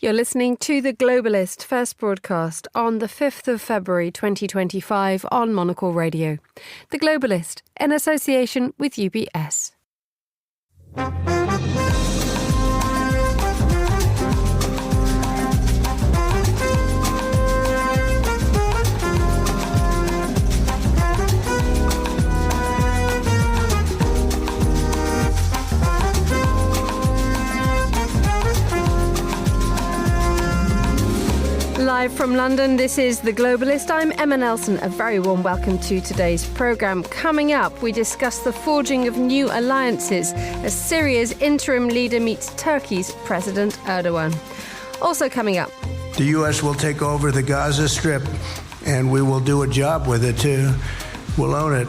You're listening to The Globalist, first broadcast on the 5th of February 2025 on Monocle Radio. The Globalist, in association with UBS. Live from London, this is The Globalist. I'm Emma Nelson. A very warm welcome to today's programme. Coming up, we discuss the forging of new alliances as Syria's interim leader meets Turkey's President Erdogan. Also coming up, the U.S. will take over the Gaza Strip, and we will do a job with it, too. We'll own it.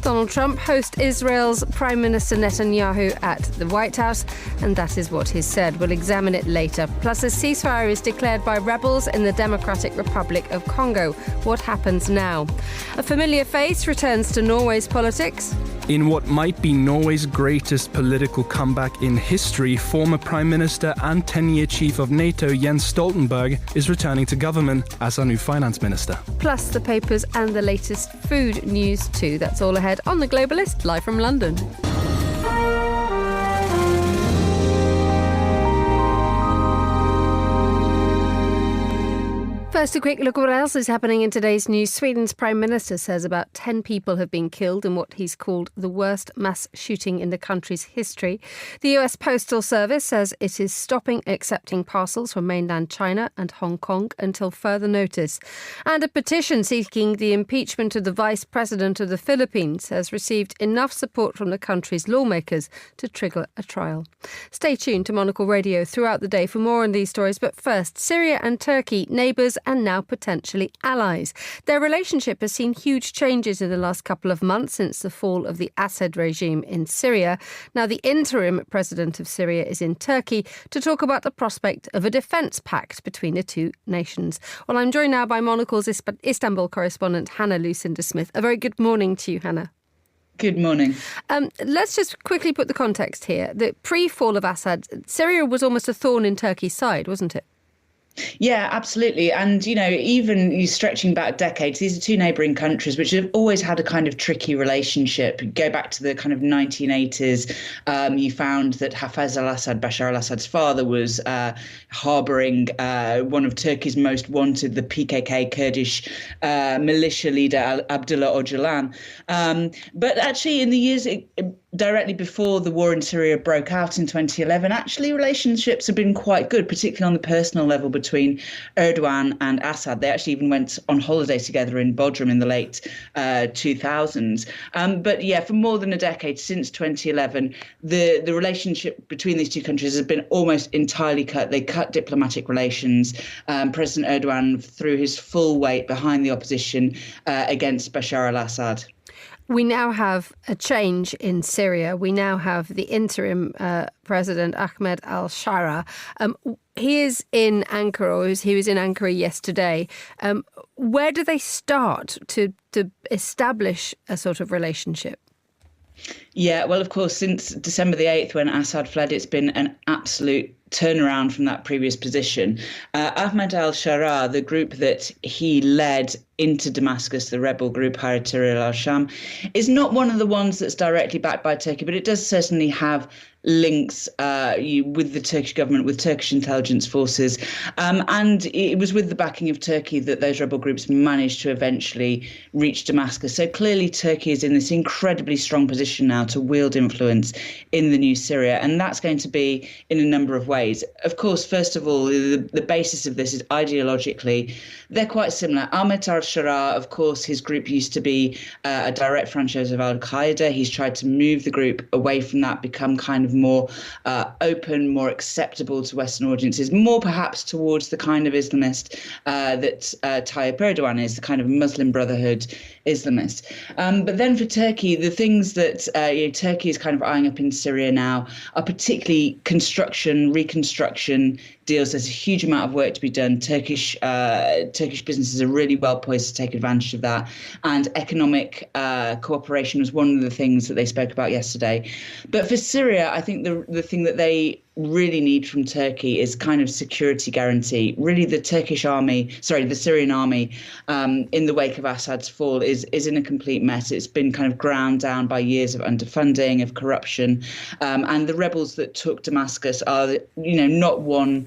Donald Trump hosts Israel's Prime Minister Netanyahu at the White House, and that is what he said. We'll examine it later. Plus, a ceasefire is declared by rebels in the Democratic Republic of Congo. What happens now? A familiar face returns to Norway's politics. In what might be Norway's greatest political comeback in history, former Prime Minister and 10-year chief of Nato, Jens Stoltenberg, is returning to government as our new finance minister. Plus the papers and the latest food news too. That's all ahead on The Globalist, live from London. First, a quick look at what else is happening in today's news. Sweden's Prime Minister says about 10 people have been killed in what he's called the worst mass shooting in the country's history. The US Postal Service says it is stopping accepting parcels from mainland China and Hong Kong until further notice. And a petition seeking the impeachment of the Vice President of the Philippines has received enough support from the country's lawmakers to trigger a trial. Stay tuned to Monocle Radio throughout the day for more on these stories. But first, Syria and Turkey, neighbours and now potentially allies. Their relationship has seen huge changes in the last couple of months since the fall of the Assad regime in Syria. Now the interim president of Syria is in Turkey to talk about the prospect of a defence pact between the two nations. Well, I'm joined now by Monocle's Istanbul correspondent Hannah Lucinda-Smith. A very good morning to you, Hannah. Good morning. Let's just quickly put the context here. The pre-fall of Assad, Syria was almost a thorn in Turkey's side, wasn't it? Yeah, absolutely. And, even stretching back decades, these are two neighbouring countries which have always had a kind of tricky relationship. Go back to the kind of 1980s. You found that Hafez al-Assad, Bashar al-Assad's father, was harbouring one of Turkey's most wanted, the PKK Kurdish militia leader, Abdullah Öcalan. But actually, in the years directly before the war in Syria broke out in 2011, actually relationships have been quite good, particularly on the personal level between Erdogan and Assad. They actually even went on holiday together in Bodrum in the late 2000s. But yeah, for more than a decade, since 2011, the relationship between these two countries has been almost entirely cut. They cut diplomatic relations. President Erdogan threw his full weight behind the opposition against Bashar al-Assad. We now have a change in Syria. We now have the interim president, Ahmed al-Sharaa. He is in Ankara, or he was in Ankara yesterday. Where do they start to establish a sort of relationship? Yeah, well, of course, since December the 8th, when Assad fled, it's been an absolute turnaround from that previous position. Ahmed al-Sharaa, the group that he led into Damascus, the rebel group Hayat Tahrir al-Sham, is not one of the ones that's directly backed by Turkey, but it does certainly have links with the Turkish government, with Turkish intelligence forces. And it was with the backing of Turkey that those rebel groups managed to eventually reach Damascus. So clearly Turkey is in this incredibly strong position now to wield influence in the new Syria. And that's going to be in a number of ways. Of course, first of all, the basis of this is ideologically, they're quite similar. Ahmed al-Sharaa, of course, his group used to be a direct franchise of al-Qaeda. He's tried to move the group away from that, become kind of more open, more acceptable to Western audiences, more perhaps towards the kind of Islamist that Tayyip Erdogan is, the kind of Muslim Brotherhood Islamist. But then for Turkey, the things that Turkey is kind of eyeing up in Syria now are particularly construction, reconstruction deals. There's a huge amount of work to be done. Turkish businesses are really well poised to take advantage of that. And economic cooperation was one of the things that they spoke about yesterday. But for Syria, I think the thing that they really need from Turkey is kind of security guarantee. Really, the Syrian army, in the wake of Assad's fall, is in a complete mess. It's been kind of ground down by years of underfunding, of corruption, and the rebels that took Damascus are, not one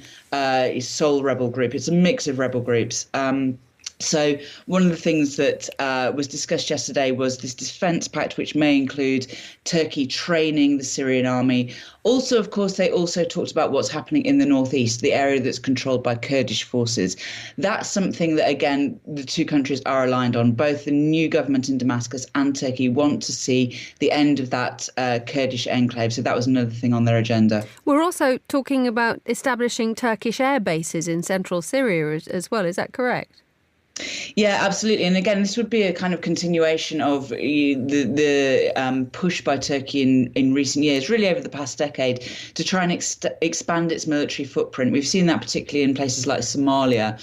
sole rebel group. It's a mix of rebel groups. So one of the things that was discussed yesterday was this defence pact, which may include Turkey training the Syrian army. Also, of course, they also talked about what's happening in the northeast, the area that's controlled by Kurdish forces. That's something that, again, the two countries are aligned on. Both the new government in Damascus and Turkey want to see the end of that Kurdish enclave. So that was another thing on their agenda. We're also talking about establishing Turkish air bases in central Syria as well. Is that correct? Yeah, absolutely. And again, this would be a kind of continuation of the push by Turkey in recent years, really over the past decade, to try and expand its military footprint. We've seen that particularly in places like Somalia,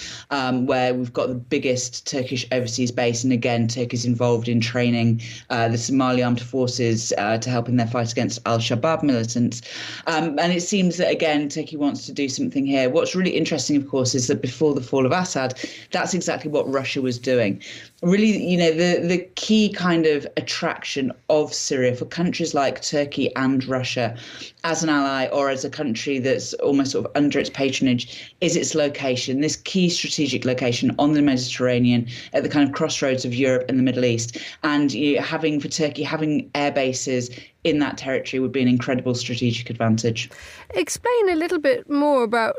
where we've got the biggest Turkish overseas base. And again, Turkey's involved in training the Somali armed forces to help in their fight against al-Shabaab militants. And it seems that, again, Turkey wants to do something here. What's really interesting, of course, is that before the fall of Assad, that's exactly what Russia was doing. Really, the key kind of attraction of Syria for countries like Turkey and Russia as an ally or as a country that's almost sort of under its patronage is its location, this key strategic location on the Mediterranean at the kind of crossroads of Europe and the Middle East. And for Turkey, having air bases in that territory would be an incredible strategic advantage. Explain a little bit more about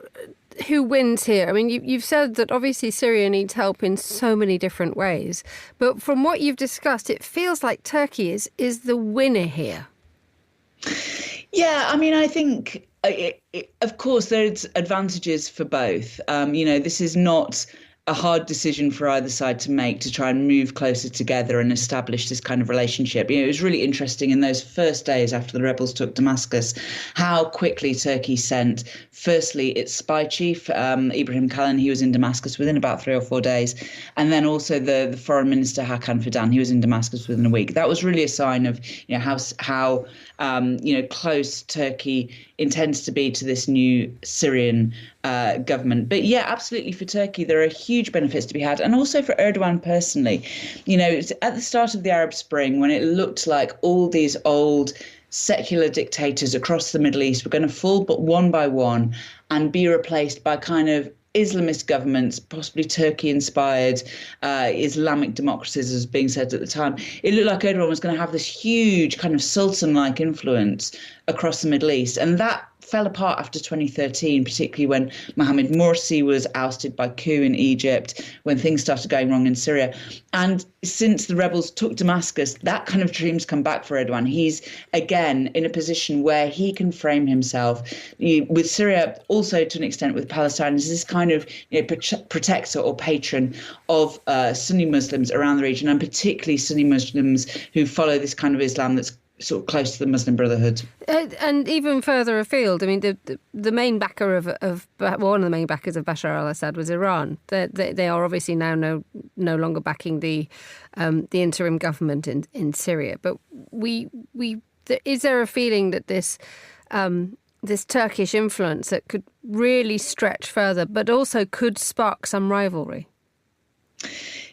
who wins here. I mean, you've said that obviously Syria needs help in so many different ways, but from what you've discussed, it feels like Turkey is the winner here. Yeah, I mean, I think, of course, there's advantages for both. This is not a hard decision for either side to make to try and move closer together and establish this kind of relationship. It was really interesting in those first days after the rebels took Damascus, how quickly Turkey sent, firstly, its spy chief, Ibrahim Kalin. He was in Damascus within about 3 or 4 days. And then also the foreign minister, Hakan Fidan, he was in Damascus within a week. That was really a sign of how close Turkey intends to be to this new Syrian government. But yeah, absolutely, for Turkey, there are huge benefits to be had. And also for Erdogan personally. At the start of the Arab Spring, when it looked like all these old secular dictators across the Middle East were going to fall, but one by one, and be replaced by kind of Islamist governments, possibly Turkey-inspired Islamic democracies, as being said at the time, it looked like Erdogan was going to have this huge kind of sultan-like influence across the Middle East. And that fell apart after 2013, particularly when Mohamed Morsi was ousted by coup in Egypt, when things started going wrong in Syria. And since the rebels took Damascus, that kind of dream's come back for Erdogan. He's, again, in a position where he can frame himself with Syria, also to an extent with Palestine, as this kind of protector or patron of Sunni Muslims around the region, and particularly Sunni Muslims who follow this kind of Islam that's sort of close to the Muslim Brotherhood. And even further afield, I mean, the main backer of one of the main backers of Bashar al-Assad was Iran. They are obviously now no longer backing the interim government in Syria. But is there a feeling that this Turkish influence that could really stretch further, but also could spark some rivalry?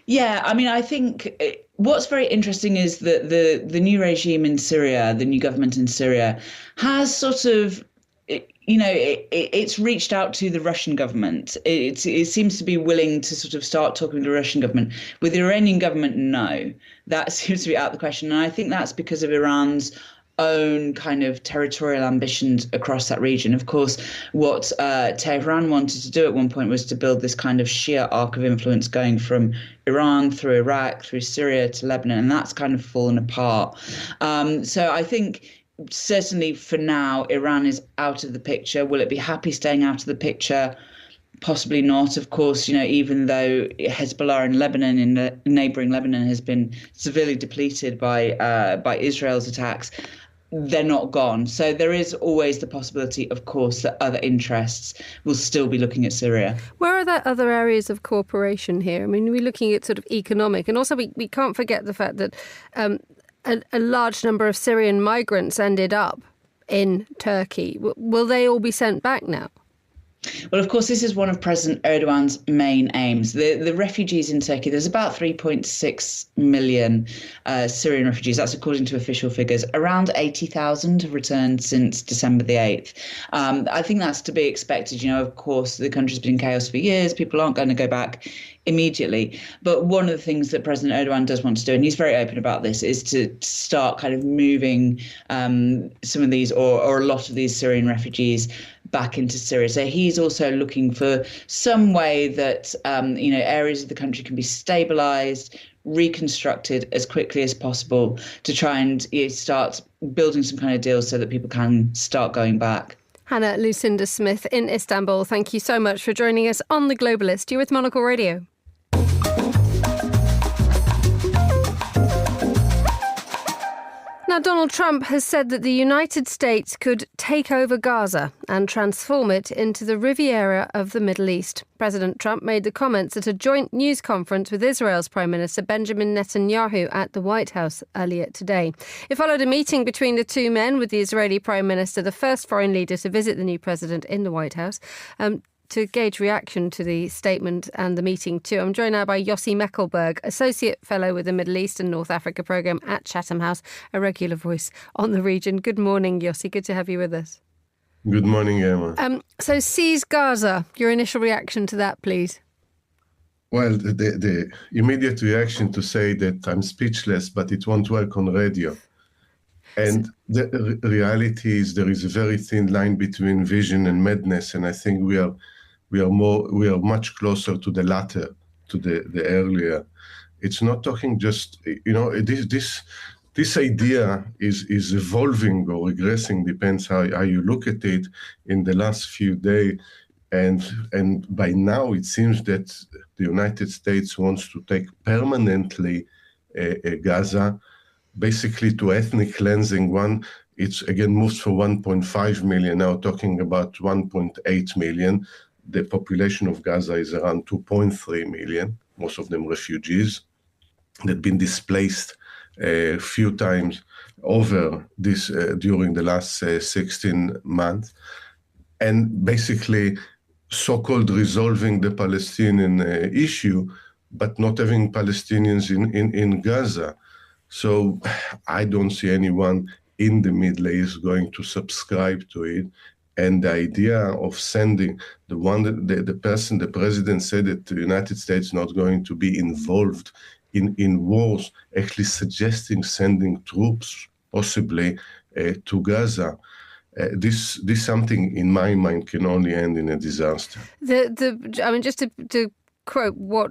Yeah, I mean, I think what's very interesting is that the new regime in Syria, the new government in Syria, has sort of, it's reached out to the Russian government. It seems to be willing to sort of start talking to the Russian government. With the Iranian government, no, that seems to be out of the question. And I think that's because of Iran's own kind of territorial ambitions across that region. Of course, what Tehran wanted to do at one point was to build this kind of Shia arc of influence going from Iran through Iraq, through Syria to Lebanon, and that's kind of fallen apart. So I think certainly for now, Iran is out of the picture. Will it be happy staying out of the picture? Possibly not. Of course, even though Hezbollah in Lebanon, in the neighbouring Lebanon, has been severely depleted by Israel's attacks, they're not gone. So there is always the possibility, of course, that other interests will still be looking at Syria. Where are there other areas of cooperation here? I mean, we're looking at sort of economic, and also we can't forget the fact that a large number of Syrian migrants ended up in Turkey. Will they all be sent back now? Well, of course, this is one of President Erdogan's main aims. The refugees in Turkey, there's about 3.6 million Syrian refugees. That's according to official figures. Around 80,000 have returned since December the 8th. I think that's to be expected. Of course, the country's been in chaos for years. People aren't going to go back immediately. But one of the things that President Erdogan does want to do, and he's very open about this, is to start kind of moving some of these or a lot of these Syrian refugees back into Syria. So he's also looking for some way that, areas of the country can be stabilized, reconstructed as quickly as possible to try and start building some kind of deal so that people can start going back. Hannah Lucinda Smith in Istanbul, thank you so much for joining us on The Globalist. You're with Monocle Radio. Now, Donald Trump has said that the United States could take over Gaza and transform it into the Riviera of the Middle East. President Trump made the comments at a joint news conference with Israel's Prime Minister Benjamin Netanyahu at the White House earlier today. It followed a meeting between the two men with the Israeli Prime Minister, the first foreign leader to visit the new president in the White House. To gauge reaction to the statement and the meeting too, I'm joined now by Yossi Meckelberg, Associate Fellow with the Middle East and North Africa Programme at Chatham House, a regular voice on the region. Good morning, Yossi. Good to have you with us. Good morning, Emma. So seize Gaza. Your initial reaction to that, please. Well, the immediate reaction to say that I'm speechless, but it won't work on radio. And the reality is there is a very thin line between vision and madness, and I think we are much closer to the latter, to the earlier. It's not talking just, this idea is evolving or regressing, depends how you look at it in the last few days. And by now it seems that the United States wants to take permanently Gaza, basically to ethnic cleansing. It's again moved from 1.5 million, now talking about 1.8 million. The population of Gaza is around 2.3 million, most of them refugees that have been displaced a few times over this during the last 16 months. And basically so-called resolving the Palestinian issue, but not having Palestinians in Gaza. So I don't see anyone in the Middle East going to subscribe to it. And the idea of sending the president said that the United States not going to be involved in wars, actually suggesting sending troops possibly to Gaza. This something in my mind can only end in a disaster. Just to quote what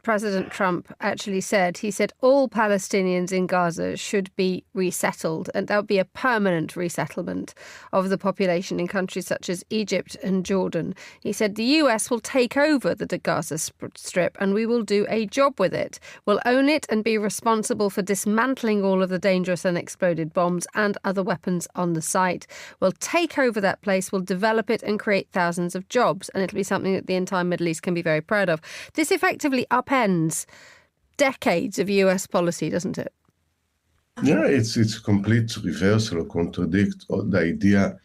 President Trump actually said, he said all Palestinians in Gaza should be resettled, and that would be a permanent resettlement of the population in countries such as Egypt and Jordan. He said the US will take over the Gaza Strip and we will do a job with it. We'll own it and be responsible for dismantling all of the dangerous and exploded bombs and other weapons on the site. We'll take over that place, we'll develop it and create thousands of jobs, and it'll be something that the entire Middle East can be very proud of. This effectively upends decades of US policy, doesn't it? Yeah, it's a complete reversal or contradict the idea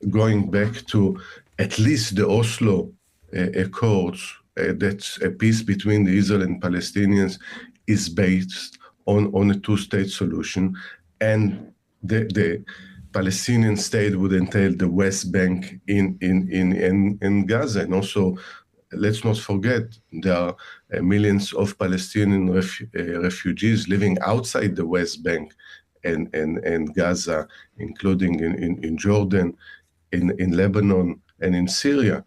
going back to at least the Oslo Accords, that a peace between the Israel and Palestinians is based on a two-state solution, and the Palestinian state would entail the West Bank in Gaza. And also, let's not forget, there are millions of Palestinian refugees living outside the West Bank and Gaza, including in Jordan, in Lebanon, and in Syria.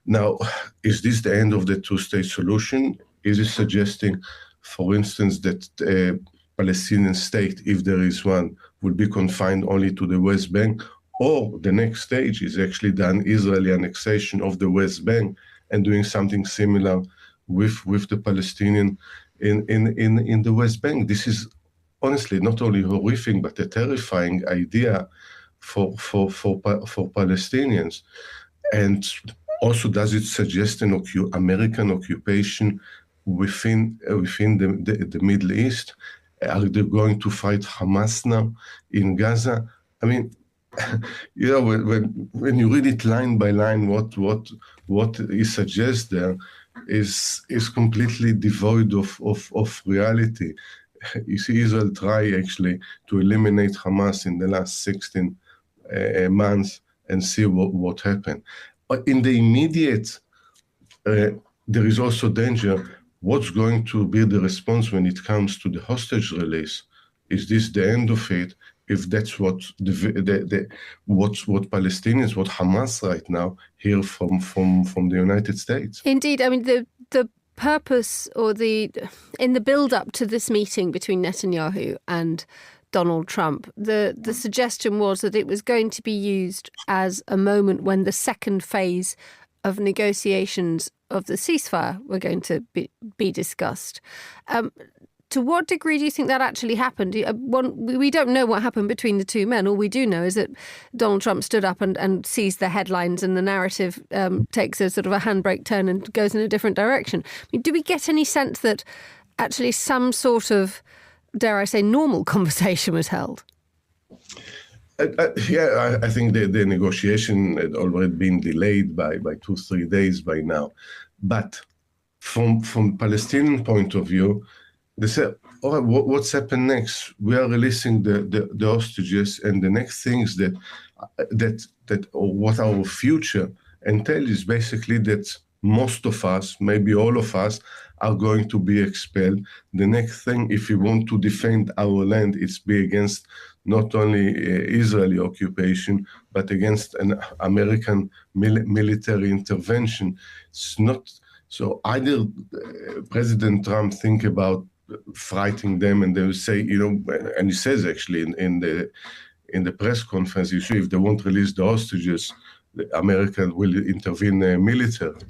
Now, is this the end of the two-state solution? Is it suggesting, for instance, that a Palestinian state, if there is one, would be confined only to the West Bank? Or the next stage is actually the Israeli annexation of the West Bank and doing something similar with the Palestinian in the West Bank? This is honestly not only horrific, but a terrifying idea for Palestinians. And also, does it suggest an American occupation within the Middle East? Are they going to fight Hamas now in Gaza? I mean, when you read it line by line, what he suggests there is completely devoid of reality. You see, Israel try actually to eliminate Hamas in the last 16 months and see what happened. But in the immediate, there is also danger. What's going to be the response when it comes to the hostage release? Is this the end of it? If that's what what Palestinians, what Hamas right now hear from the United States. Indeed, I mean the purpose in the build up to this meeting between Netanyahu and Donald Trump, the suggestion was that it was going to be used as a moment when the second phase of negotiations of the ceasefire were going to be discussed. To what degree do you think that actually happened? We don't know what happened between the two men. All we do know is that Donald Trump stood up and seized the headlines, and the narrative takes a sort of a handbrake turn and goes in a different direction. I mean, do we get any sense that actually some sort of, dare I say, normal conversation was held? I think the negotiation had already been delayed by 2-3 days by now. But from Palestinian point of view, they said, all right, what's happened next? We are releasing the hostages, and the next things that what our future entails is basically that most of us, maybe all of us, are going to be expelled. The next thing, if we want to defend our land, it's be against not only Israeli occupation, but against an American military intervention. It's not so. Either President Trump think about fighting them, and they will say, and he says actually in the press conference, if they won't release the hostages, the America will intervene militarily.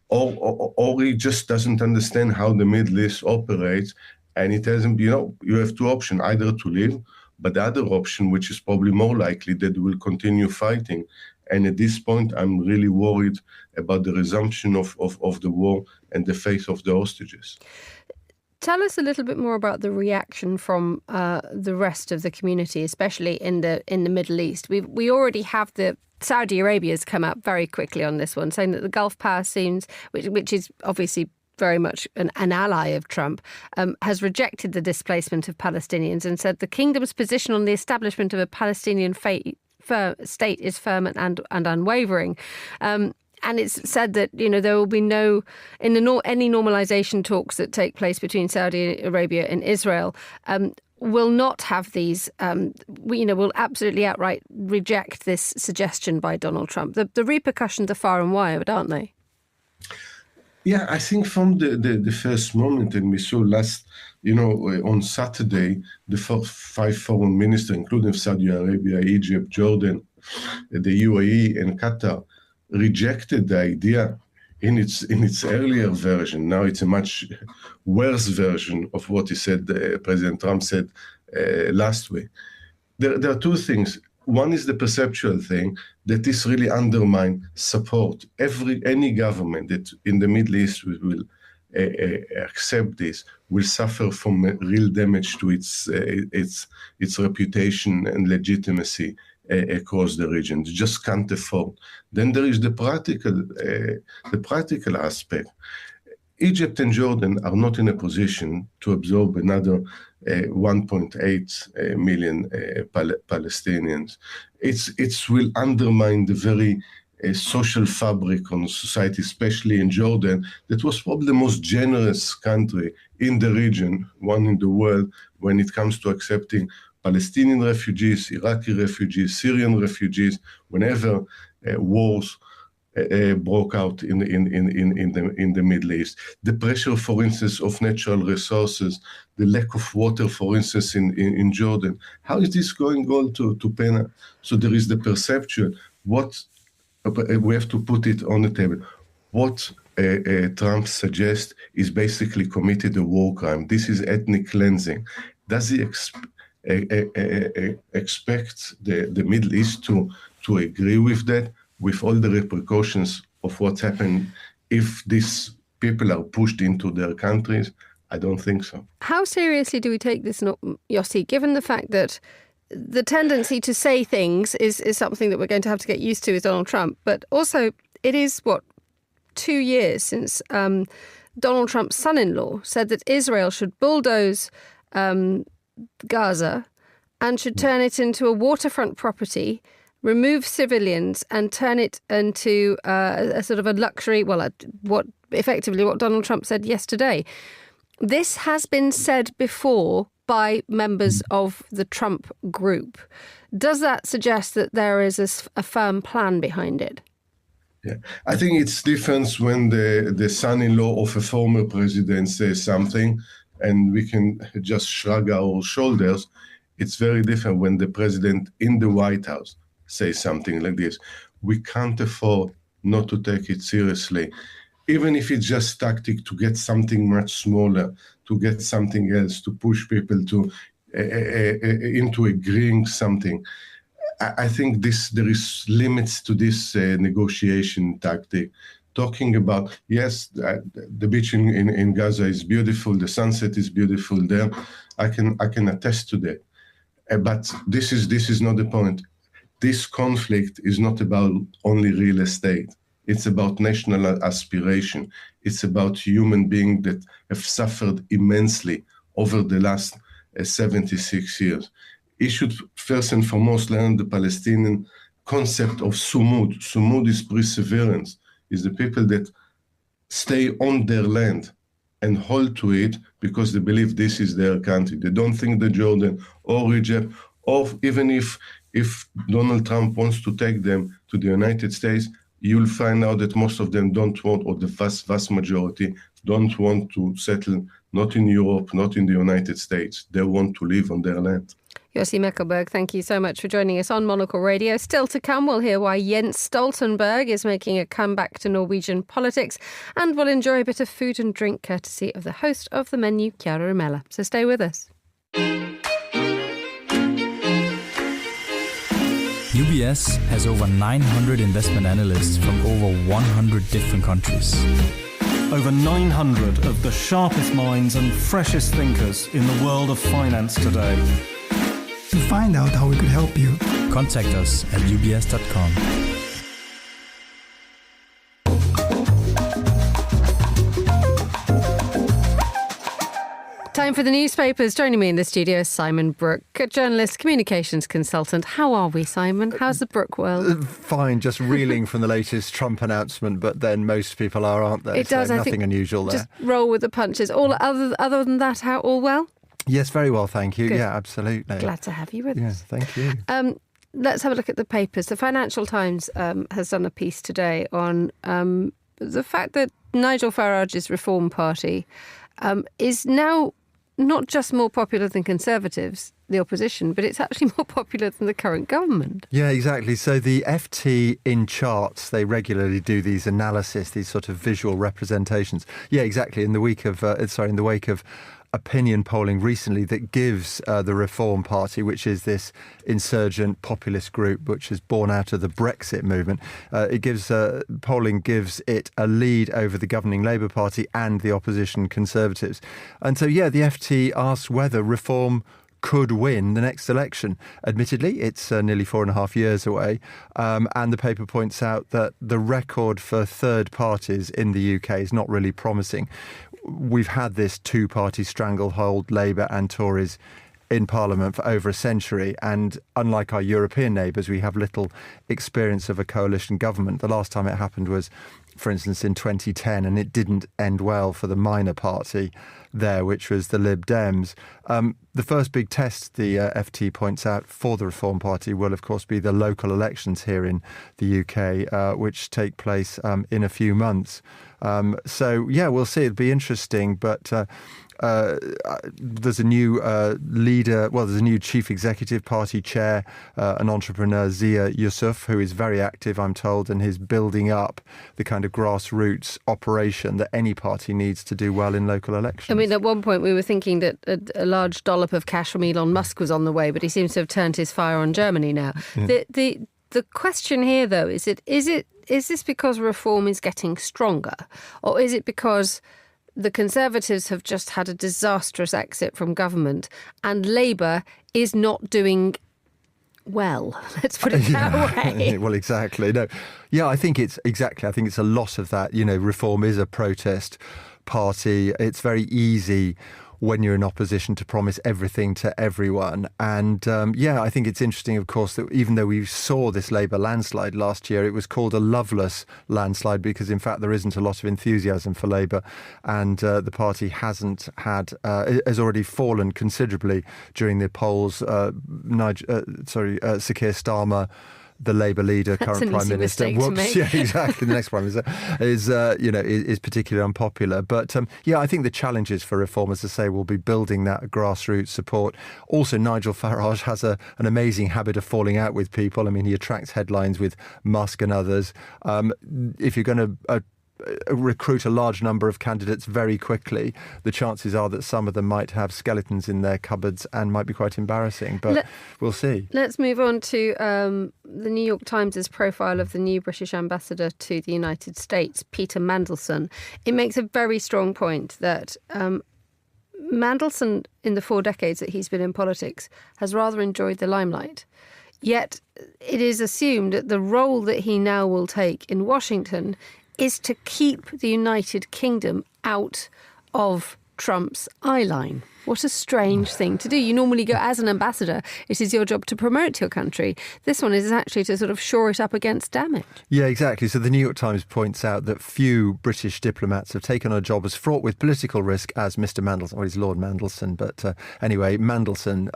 Or he just doesn't understand how the Middle East operates, and he tells them, you have two options, either to leave, but the other option, which is probably more likely, that they will continue fighting. And at this point, I'm really worried about the resumption of the war and the fate of the hostages. Tell us a little bit more about the reaction from the rest of the community, especially in the Middle East. We already have Saudi Arabia's come out very quickly on this one, saying that the Gulf power seems, which is obviously very much an ally of Trump, has rejected the displacement of Palestinians and said the kingdom's position on the establishment of a Palestinian state is firm and unwavering. And it's said that, there will be any normalization talks that take place between Saudi Arabia and Israel will not have these, will absolutely outright reject this suggestion by Donald Trump. The repercussions are far and wide, aren't they? Yeah, I think from the first moment, and we saw on Saturday, the 5 foreign ministers, including Saudi Arabia, Egypt, Jordan, the UAE and Qatar, rejected the idea in its earlier version. Now it's a much worse version of what he said, President Trump said last week. There are two things. One is the perceptual thing that this really undermines support. Any government that in the Middle East will accept this will suffer from real damage to its reputation and legitimacy across the region. They just can't afford. Then there is the practical aspect. Egypt and Jordan are not in a position to absorb another 1.8 million Palestinians. It will undermine the very social fabric on society, especially in Jordan, that was probably the most generous country in the region, one in the world, when it comes to accepting Palestinian refugees, Iraqi refugees, Syrian refugees, whenever wars broke out in the Middle East. The pressure, for instance, of natural resources, the lack of water, for instance, in Jordan. How is this going on to Pena? So there is the perception. What we have to put it on the table. What Trump suggests is basically committed a war crime. This is ethnic cleansing. Does he expect the Middle East to agree with that, with all the repercussions of what's happened if these people are pushed into their countries? I don't think so. How seriously do we take this, Yossi, given the fact that the tendency to say things is something that we're going to have to get used to with Donald Trump. But also, it is, 2 years since Donald Trump's son-in-law said that Israel should bulldoze Gaza and should turn it into a waterfront property, remove civilians and turn it into a sort of a luxury, what Donald Trump said yesterday. This has been said before by members of the Trump group. Does that suggest that there is a firm plan behind it? Yeah, I think it's different when the son-in-law of a former president says something and we can just shrug our shoulders. It's very different when the president in the White House says something like this. We can't afford not to take it seriously, even if it's just tactic to get something much smaller, to get something else, to push people to into agreeing something. I think there is limits to this negotiation tactic. Talking about, yes, the beach in Gaza is beautiful, the sunset is beautiful there. I can attest to that. But this is not the point. This conflict is not about only real estate. It's about national aspiration. It's about human beings that have suffered immensely over the last 76 years. He should first and foremost learn the Palestinian concept of sumud. Sumud is perseverance, is the people that stay on their land and hold to it because they believe this is their country. They don't think that Jordan or Egypt, or even if Donald Trump wants to take them to the United States, you'll find out that most of them don't want, or the vast majority don't want to settle, not in Europe, not in the United States. They want to live on their land. Yossi Mekelberg, thank you so much for joining us on Monocle Radio. Still to come, we'll hear why Jens Stoltenberg is making a comeback to Norwegian politics, and we'll enjoy a bit of food and drink courtesy of the host of the menu, Chiara Rumela. So stay with us. UBS has over 900 investment analysts from over 100 different countries. Over 900 of the sharpest minds and freshest thinkers in the world of finance today. To find out how we could help you, contact us at ubs.com. Time for the newspapers. Joining me in the studio is Simon Brooke, a journalist, communications consultant. How are we, Simon? How's the Brooke world? Fine, just reeling from the latest Trump announcement, but then most people are, aren't they? It does, so I nothing think, unusual there. Just roll with the punches. Other than that, how all well? Yes, very well, thank you. Good. Yeah, absolutely. Glad to have you with us. Thank you. Let's have a look at the papers. The Financial Times has done a piece today on the fact that Nigel Farage's Reform Party is now not just more popular than Conservatives, the opposition, but it's actually more popular than the current government. Yeah, exactly. So the FT in charts, they regularly do these analysis, these sort of visual representations. Yeah, exactly. In the wake of opinion polling recently that gives the Reform Party, which is this insurgent populist group which is born out of the Brexit movement, polling gives it a lead over the governing Labour Party and the opposition Conservatives. And so, yeah, the FT asked whether Reform could win the next election. Admittedly, it's nearly 4.5 years away. And the paper points out that the record for third parties in the UK is not really promising. We've had this two-party stranglehold, Labour and Tories, in Parliament for over a century. And unlike our European neighbours, we have little experience of a coalition government. The last time it happened was, for instance, in 2010, and it didn't end well for the minor party there, which was the Lib Dems. The first big test, the FT points out, for the Reform Party will, of course, be the local elections here in the UK, which take place in a few months. So, yeah, we'll see. It'll be interesting, but there's a new leader, there's a new chief executive party chair, an entrepreneur, Zia Yusuf, who is very active, I'm told, and is building up the kind of grassroots operation that any party needs to do well in local elections. I mean, at one point we were thinking that a large dollop of cash from Elon Musk was on the way, but he seems to have turned his fire on Germany now. Yeah. The question here, though, is this because Reform is getting stronger, or is it because the Conservatives have just had a disastrous exit from government and Labour is not doing well. Let's put it that way. Well, exactly. No, yeah, I think it's a lot of that. Reform is a protest party. It's very easy when you're in opposition to promise everything to everyone. And I think it's interesting, of course, that even though we saw this Labour landslide last year, it was called a loveless landslide because, in fact, there isn't a lot of enthusiasm for Labour, and the party has already fallen considerably during the polls. Sir Keir Starmer, the Labour leader, current Prime Minister. Yeah, exactly. The next Prime Minister is particularly unpopular. But I think the challenges for reform, as I say, will be building that grassroots support. Also, Nigel Farage has an amazing habit of falling out with people. I mean, he attracts headlines with Musk and others. If you're going to recruit a large number of candidates very quickly, the chances are that some of them might have skeletons in their cupboards and might be quite embarrassing, but we'll see. Let's move on to the New York Times' profile of the new British ambassador to the United States, Peter Mandelson. It makes a very strong point that Mandelson, in the 4 decades that he's been in politics, has rather enjoyed the limelight. Yet it is assumed that the role that he now will take in Washington is to keep the United Kingdom out of Trump's eye line. What a strange thing to do. You normally go as an ambassador. It is your job to promote your country. This one is actually to sort of shore it up against damage. Yeah, exactly. So the New York Times points out that few British diplomats have taken on a job as fraught with political risk as Mr. Mandelson. Well, he's Lord Mandelson, but anyway, Mandelson.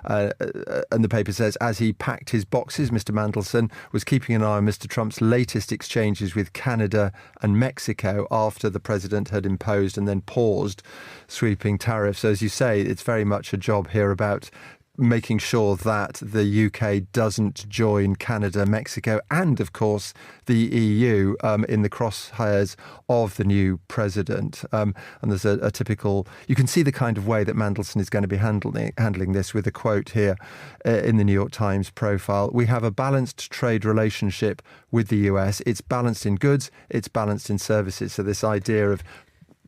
And the paper says, as he packed his boxes, Mr. Mandelson was keeping an eye on Mr. Trump's latest exchanges with Canada and Mexico after the president had imposed and then paused sweeping tariffs. So as you say, it's very much a job here about making sure that the UK doesn't join Canada, Mexico, and of course the EU in the crosshairs of the new president. And there's a typical, you can see the kind of way that Mandelson is going to be handling this with a quote here in the New York Times profile. We have a balanced trade relationship with the US. It's balanced in goods, it's balanced in services. So this idea of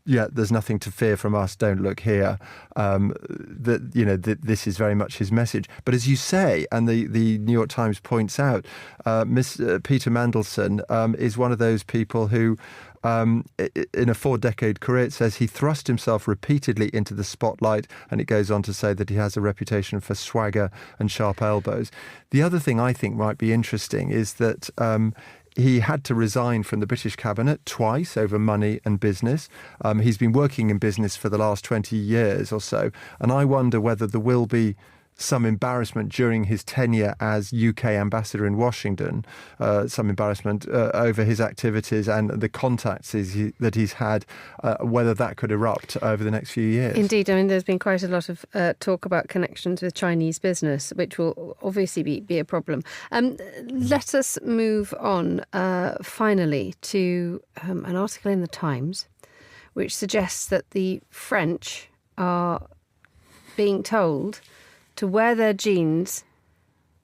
there's nothing to fear from us, don't look here. This is very much his message. But as you say, and the New York Times points out, Peter Mandelson is one of those people who, in a 4-decade career, it says he thrust himself repeatedly into the spotlight, and it goes on to say that he has a reputation for swagger and sharp elbows. The other thing I think might be interesting is that he had to resign from the British cabinet twice over money and business. He's been working in business for the last 20 years or so, and I wonder whether there will be some embarrassment during his tenure as UK ambassador in Washington, some embarrassment over his activities and the contacts that he's had, whether that could erupt over the next few years. Indeed. I mean, there's been quite a lot of talk about connections with Chinese business, which will obviously be a problem. Let us move on finally to an article in the Times which suggests that the French are being told to wear their jeans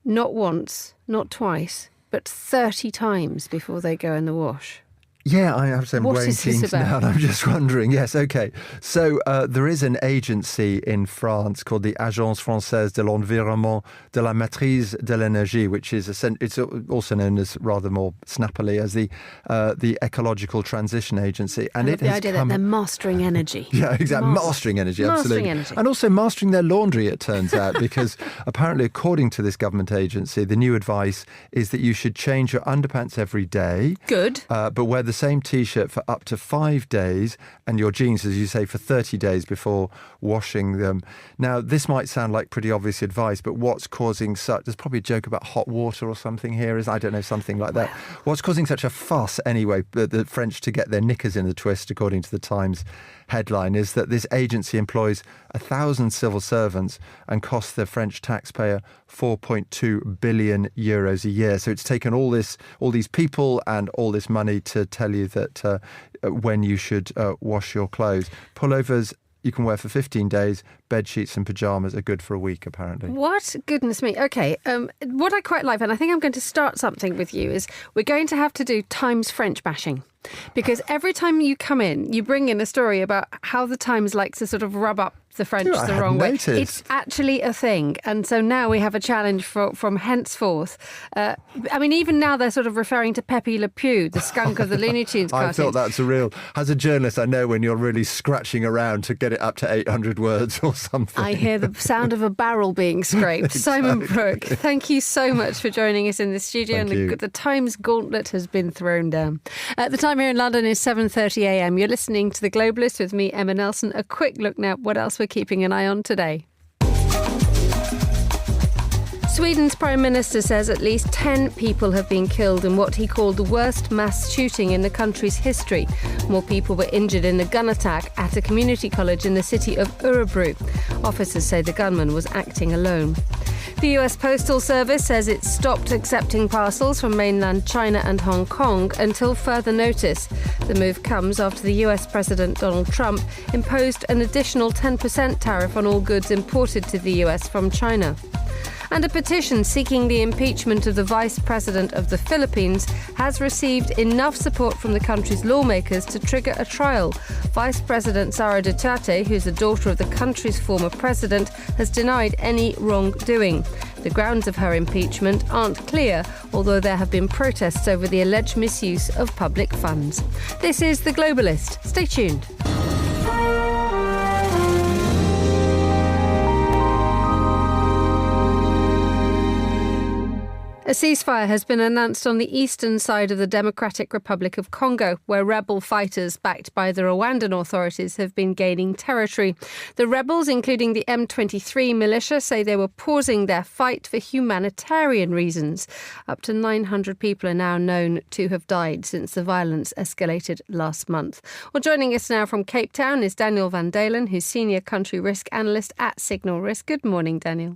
not once, not twice, but 30 times before they go in the wash. Yeah, I have some wearing jeans now, and I'm just wondering. Yes, OK. So there is an agency in France called the Agence Française de l'Environnement de la Maîtrise de l'Énergie, which is it's also known as, rather more snappily, as the Ecological Transition Agency. And it has the idea that they're mastering energy. Yeah, exactly. Mastering energy, absolutely. Mastering energy. And also mastering their laundry, it turns out, because apparently, according to this government agency, the new advice is that you should change your underpants every day. Good. But wear the same T-shirt for up to 5 days and your jeans, as you say, for 30 days before washing them. Now, this might sound like pretty obvious advice, but what's causing such... There's probably a joke about hot water or something here, I don't know, something like that. What's causing such a fuss, anyway, the French to get their knickers in a twist, according to the Times headline, is that this agency employs 1,000 civil servants and costs the French taxpayer 4.2 billion euros a year. So it's taken all these people and all this money to tell you that when you should wash your clothes. Pullovers you can wear for 15 days. Bed sheets and pyjamas are good for a week, apparently. What? Goodness me. OK. What I quite like, and I think I'm going to start something with you, is we're going to have to do Times French bashing. Because every time you come in, you bring in a story about how the Times likes to sort of rub up the French the wrong way. It's actually a thing. And so now we have a challenge from henceforth. Even now they're sort of referring to Pepe Le Pew, the skunk of the Looney Tunes cartoons. I thought that's as a journalist, I know when you're really scratching around to get it up to 800 words or something. I hear the sound of a barrel being scraped. Exactly. Simon Brooke, thank you so much for joining us in the studio. The Times gauntlet has been thrown down. The time here in London is 7:30 a.m. You're listening to The Globalist with me, Emma Nelson. A quick look now at what else we're keeping an eye on today. Sweden's Prime Minister says at least 10 people have been killed in what he called the worst mass shooting in the country's history. More people were injured in a gun attack at a community college in the city of Örebro. Officers say the gunman was acting alone. The US Postal Service says it stopped accepting parcels from mainland China and Hong Kong until further notice. The move comes after the US President Donald Trump imposed an additional 10% tariff on all goods imported to the US from China. And a petition seeking the impeachment of the Vice President of the Philippines has received enough support from the country's lawmakers to trigger a trial. Vice President Sara Duterte, who's the daughter of the country's former president, has denied any wrongdoing. The grounds of her impeachment aren't clear, although there have been protests over the alleged misuse of public funds. This is The Globalist. Stay tuned. A ceasefire has been announced on the eastern side of the Democratic Republic of Congo, where rebel fighters backed by the Rwandan authorities have been gaining territory. The rebels, including the M23 militia, say they were pausing their fight for humanitarian reasons. Up to 900 people are now known to have died since the violence escalated last month. Well, joining us now from Cape Town is Daniel van Dalen, who's Senior Country Risk Analyst at Signal Risk. Good morning, Daniel.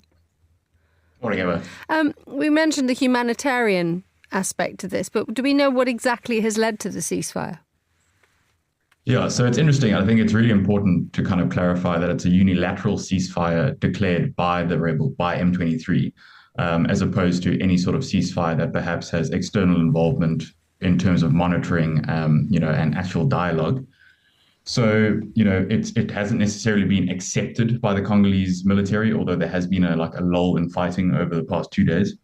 Morning, Emma. We mentioned the humanitarian aspect to this, but do we know what exactly has led to the ceasefire? Yeah, so it's interesting. I think it's really important to kind of clarify that it's a unilateral ceasefire declared by the rebel, by M23, as opposed to any sort of ceasefire that perhaps has external involvement in terms of monitoring, and actual dialogue. So, it hasn't necessarily been accepted by the Congolese military, although there has been a lull in fighting over the past 2 days.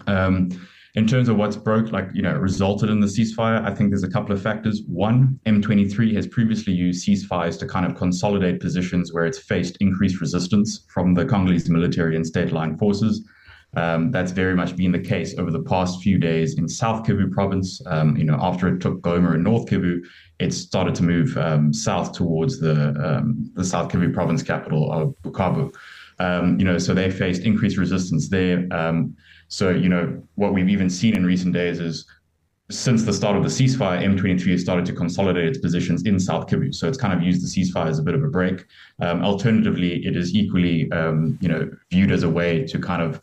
In terms of what's resulted in the ceasefire, I think there's a couple of factors. One, M23 has previously used ceasefires to kind of consolidate positions where it's faced increased resistance from the Congolese military and state-line forces. That's very much been the case over the past few days in South Kivu province. After it took Goma and North Kivu, it started to move south towards the South Kivu province capital of Bukavu. So they faced increased resistance there. What we've even seen in recent days is since the start of the ceasefire, M23 has started to consolidate its positions in South Kivu. So it's kind of used the ceasefire as a bit of a break. Alternatively, it is equally, viewed as a way to kind of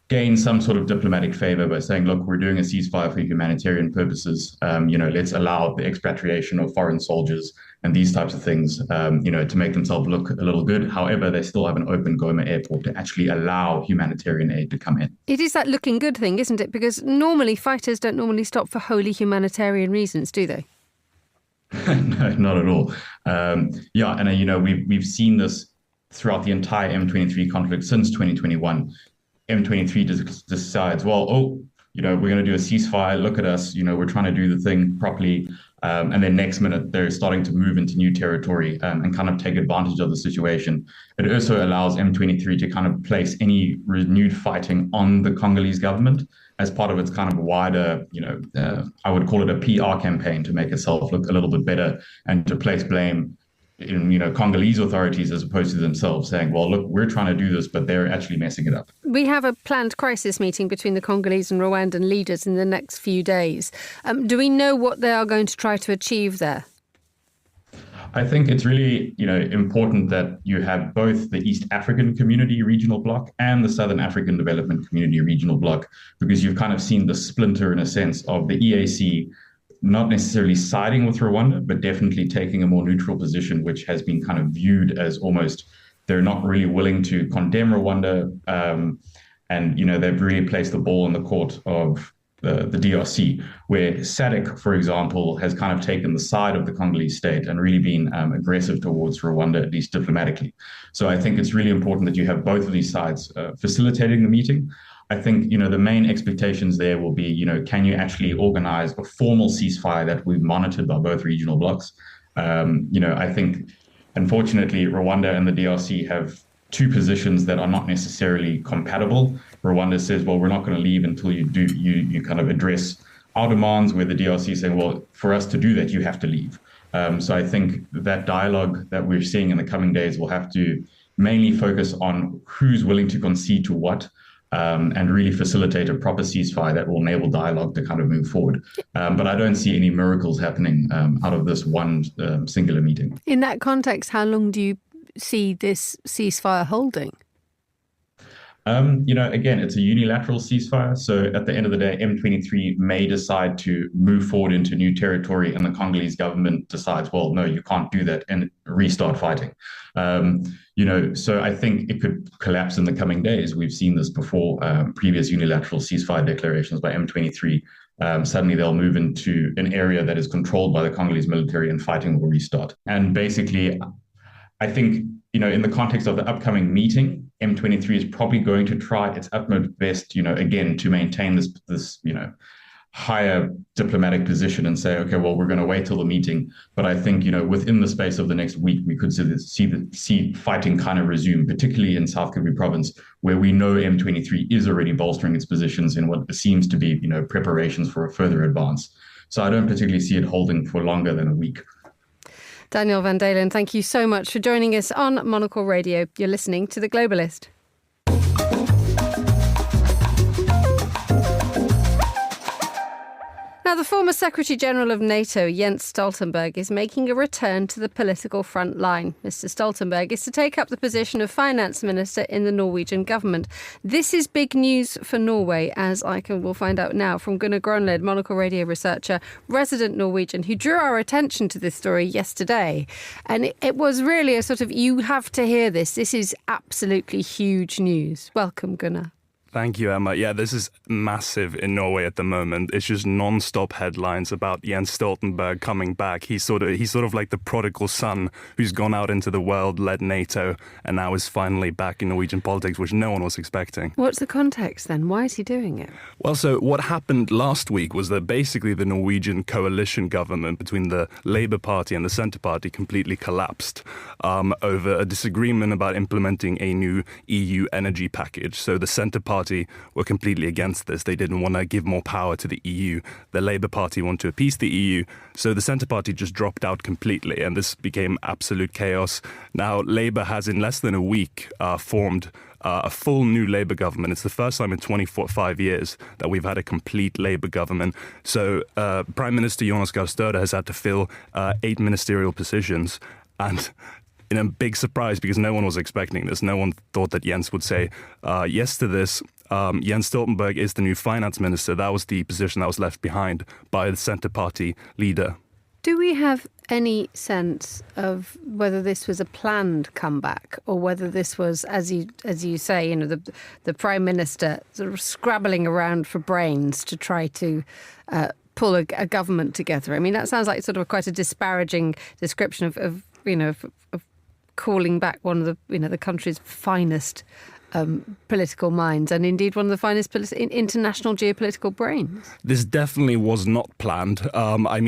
gain some sort of diplomatic favor by saying, look, we're doing a ceasefire for humanitarian purposes. Let's allow the expatriation of foreign soldiers and these types of things, to make themselves look a little good. However, they still have an open Goma airport to actually allow humanitarian aid to come in. It is that looking good thing, isn't it? Because normally fighters don't normally stop for wholly humanitarian reasons, do they? No, not at all. We've seen this throughout the entire M23 conflict since 2021. M23 decides, we're going to do a ceasefire. Look at us, we're trying to do the thing properly. And then next minute, they're starting to move into new territory and kind of take advantage of the situation. It also allows M23 to kind of place any renewed fighting on the Congolese government as part of its kind of wider, I would call it a PR campaign to make itself look a little bit better and to place blame in Congolese authorities as opposed to themselves saying, well, look, we're trying to do this, but they're actually messing it up. We have a planned crisis meeting between the Congolese and Rwandan leaders in the next few days. Do we know what they are going to try to achieve there? I think it's really, important that you have both the East African Community Regional Bloc and the Southern African Development Community Regional Bloc, because you've kind of seen the splinter, in a sense, of the EAC not necessarily siding with Rwanda, but definitely taking a more neutral position, which has been kind of viewed as almost they're not really willing to condemn Rwanda. They've really placed the ball in the court of the DRC, where SADC, for example, has kind of taken the side of the Congolese state and really been aggressive towards Rwanda, at least diplomatically. So I think it's really important that you have both of these sides facilitating the meeting. I think, the main expectations there will be, can you actually organize a formal ceasefire that will be monitored by both regional blocs? I think, unfortunately, Rwanda and the DRC have two positions that are not necessarily compatible. Rwanda says, well, we're not going to leave until you kind of address our demands, where the DRC is saying, well, for us to do that, you have to leave. So I think that dialogue that we're seeing in the coming days will have to mainly focus on who's willing to concede to what, and really facilitate a proper ceasefire that will enable dialogue to kind of move forward. But I don't see any miracles happening out of this one singular meeting. In that context, how long do you see this ceasefire holding? Again, it's a unilateral ceasefire. So at the end of the day, M23 may decide to move forward into new territory, and the Congolese government decides, well, no, you can't do that, and restart fighting. So I think it could collapse in the coming days. We've seen this before, previous unilateral ceasefire declarations by M23. Suddenly they'll move into an area that is controlled by the Congolese military, and fighting will restart. And basically, I think, in the context of the upcoming meeting, M23 is probably going to try its utmost best, again, to maintain this higher diplomatic position and say, okay, well, we're going to wait till the meeting. But I think, within the space of the next week, we could see fighting kind of resume, particularly in South Kivu province, where we know M23 is already bolstering its positions in what seems to be, preparations for a further advance. So I don't particularly see it holding for longer than a week. Daniel van Dalen, thank you so much for joining us on Monocle Radio. You're listening to The Globalist. Now, the former Secretary-General of NATO, Jens Stoltenberg, is making a return to the political front line. Mr. Stoltenberg is to take up the position of finance minister in the Norwegian government. This is big news for Norway, as we'll find out now from Gunnar Gronlid, Monocle Radio researcher, resident Norwegian, who drew our attention to this story yesterday. And it was really a sort of, you have to hear this. This is absolutely huge news. Welcome, Gunnar. Thank you, Emma. Yeah, this is massive in Norway at the moment. It's just non-stop headlines about Jens Stoltenberg coming back. He's sort of like the prodigal son who's gone out into the world, led NATO, and now is finally back in Norwegian politics, which no one was expecting. What's the context then? Why is he doing it? Well, so what happened last week was that basically the Norwegian coalition government between the Labour Party and the Centre Party completely collapsed over a disagreement about implementing a new EU energy package. So the Centre Party were completely against this. They didn't want to give more power to the EU. The Labour Party wanted to appease the EU. So the Centre Party just dropped out completely, and this became absolute chaos. Now, Labour has in less than a week formed a full new Labour government. It's the first time in 25 years that we've had a complete Labour government. So Prime Minister Jonas Gahr Støre has had to fill 8 ministerial positions, and in a big surprise, because no one was expecting this. No one thought that Jens would say yes to this. Jens Stoltenberg is the new finance minister. That was the position that was left behind by the Centre Party leader. Do we have any sense of whether this was a planned comeback, or whether this was, as you say, the Prime Minister sort of scrabbling around for brains to try to pull a government together? I mean, that sounds like sort of quite a disparaging description of calling back one of the country's finest political minds, and indeed one of the finest international geopolitical brains. This definitely was not planned. I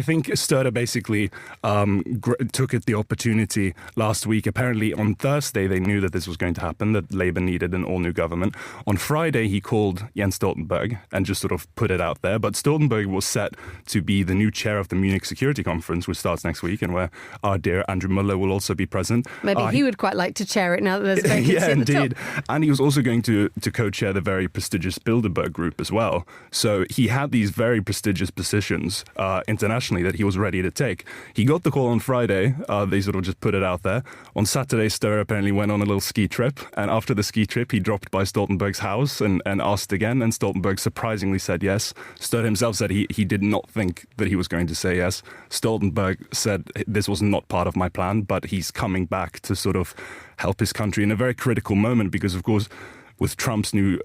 think Støre basically took the opportunity last week. Apparently on Thursday they knew that this was going to happen, that Labour needed an all-new government. On Friday he called Jens Stoltenberg and just sort of put it out there. But Stoltenberg was set to be the new chair of the Munich Security Conference, which starts next week, and where our dear Andrew Muller will also be present. Maybe he would quite like to chair it now that there's a vacancy yeah, at the indeed. top. And he was also going to co-chair the very prestigious Bilderberg group as well. So he had these very prestigious positions internationally that he was ready to take. He got the call on Friday. They sort of just put it out there. On Saturday, Støre apparently went on a little ski trip. And after the ski trip, he dropped by Stoltenberg's house and asked again. And Stoltenberg surprisingly said yes. Støre himself said he did not think that he was going to say yes. Stoltenberg said this was not part of my plan, but he's coming back to sort of help his country in a very critical moment, because, of course, with Trump's new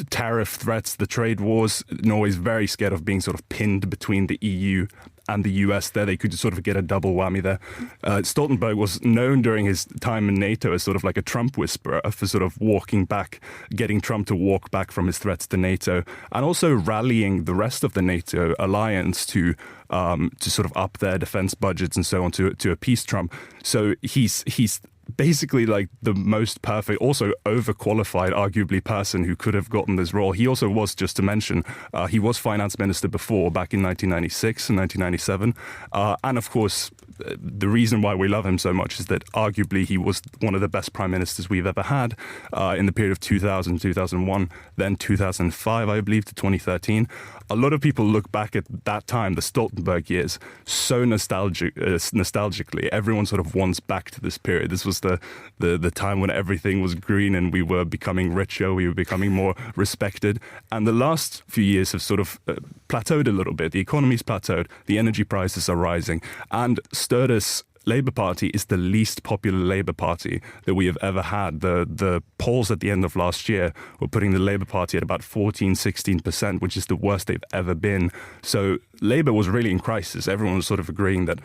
tariff threats, the trade wars. Norway's very scared of being sort of pinned between the EU and the US there. They could sort of get a double whammy there. Stoltenberg was known during his time in NATO as sort of like a Trump whisperer for sort of getting Trump to walk back from his threats to NATO, and also rallying the rest of the NATO alliance to sort of up their defense budgets and so on to appease Trump. So he's basically like the most perfect, also overqualified, arguably, person who could have gotten this role. He also was, just to mention, he was finance minister before, back in 1996 and 1997. And of course, the reason why we love him so much is that arguably he was one of the best prime ministers we've ever had in the period of 2000, 2001, then 2005, I believe, to 2013. A lot of people look back at that time, the Stoltenberg years, so nostalgically. Everyone sort of wants back to this period. This was the time when everything was green and we were becoming richer, we were becoming more respected. And the last few years have sort of plateaued a little bit. The economy's plateaued, the energy prices are rising, and Sturde's Labour Party is the least popular Labour Party that we have ever had. The polls at the end of last year were putting the Labour Party at about 14-16%, which is the worst they've ever been. So Labour was really in crisis. Everyone was sort of agreeing that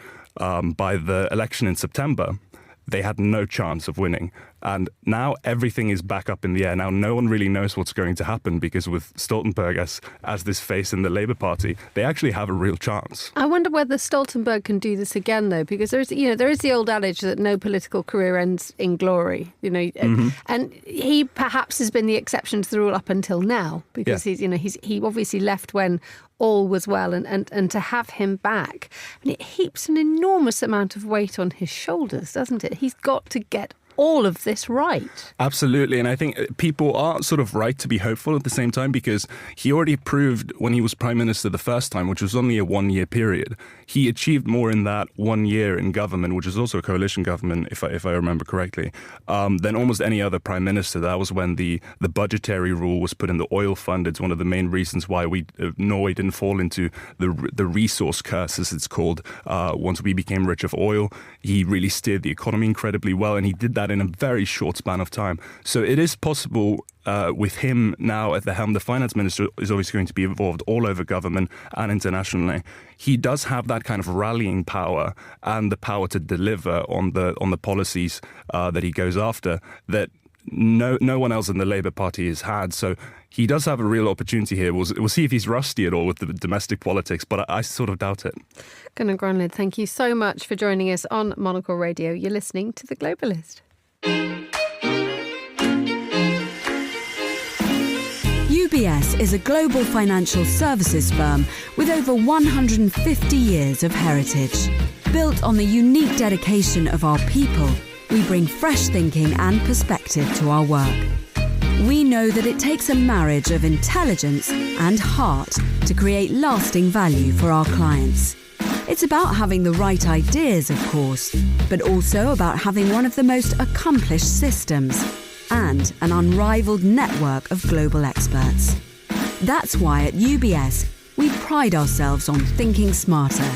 by the election in September, they had no chance of winning. And now everything is back up in the air. Now no one really knows what's going to happen, because with Stoltenberg as this face in the Labour Party, they actually have a real chance. I wonder whether Stoltenberg can do this again, though, because there is the old adage that no political career ends in glory, and he perhaps has been the exception to the rule up until now, because he obviously left when all was well, and to have him back, it heaps an enormous amount of weight on his shoulders, doesn't it? He's got to get all of this right. Absolutely. And I think people are sort of right to be hopeful at the same time, because he already proved when he was prime minister the first time, which was only a 1-year period, he achieved more in that 1 year in government, which is also a coalition government, if I remember correctly, than almost any other prime minister. That was when the budgetary rule was put in the oil fund. It's one of the main reasons why Norway didn't fall into the resource curse, as it's called. Once we became rich of oil, he really steered the economy incredibly well, and he did that in a very short span of time. So it is possible with him now at the helm. The finance minister is obviously going to be involved all over government and internationally. He does have that kind of rallying power and the power to deliver on the policies that he goes after that no one else in the Labour Party has had. So he does have a real opportunity here. We'll see if he's rusty at all with the domestic politics, but I sort of doubt it. Gunnar Gronlid, thank you so much for joining us on Monocle Radio. You're listening to The Globalist. UBS is a global financial services firm with over 150 years of heritage. Built on the unique dedication of our people, we bring fresh thinking and perspective to our work. We know that it takes a marriage of intelligence and heart to create lasting value for our clients. It's about having the right ideas, of course, but also about having one of the most accomplished systems and an unrivaled network of global experts. That's why at UBS, we pride ourselves on thinking smarter